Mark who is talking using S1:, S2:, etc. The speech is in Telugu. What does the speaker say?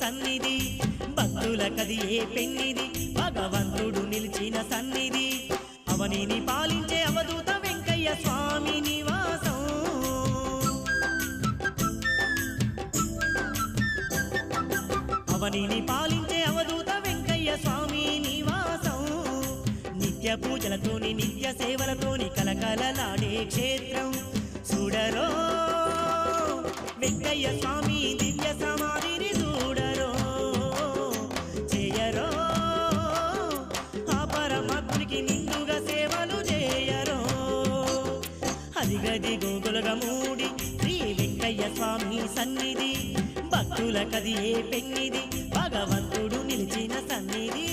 S1: సన్నిధి భక్తులకది ఏ పెన్నిది భగవంతుడు నిలిచిన సన్నిధి అవనిని పాలించే అవధూత వెంకయ్య స్వామి నివాసం అవనిని పాలించే అవధూత వెంకయ్య స్వామి నివాసం నిత్య పూజలతోని నిత్య సేవలతోని కలకలలాడే క్షేత్రం చూడరో వెంకయ్య స్వామి దివ్య సమాధిని చూడరో చేయరో ఆ పరమాత్మునికి నిండుగా సేవలు చేయరో అదిగది గోగులగా మూడి శ్రీ వెంకయ్య స్వామి సన్నిధి భక్తులకది ఏ పెన్నిది భగవంతుడు నిలిచిన సన్నిధి